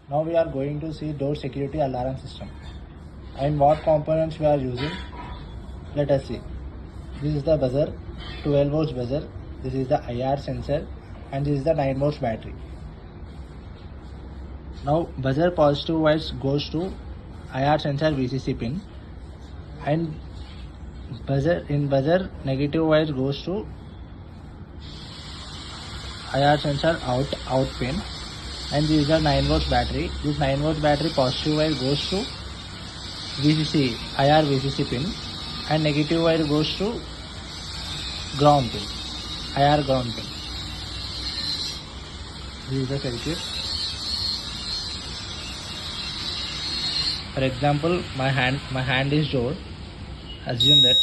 Now we are going to see door security alarm system and what components we are using. Let us see. This is the buzzer, 12 volts buzzer. This is the IR sensor and this is the 9 volts battery. Now buzzer positive wires goes to IR sensor VCC pin and buzzer negative wires goes to IR sensor out pin, and this is the 9 volts battery. This 9 volts battery positive wire goes to VCC IR VCC pin and negative wire goes to ground pin, IR ground pin. This is the circuit. For example, my hand is door. Assume that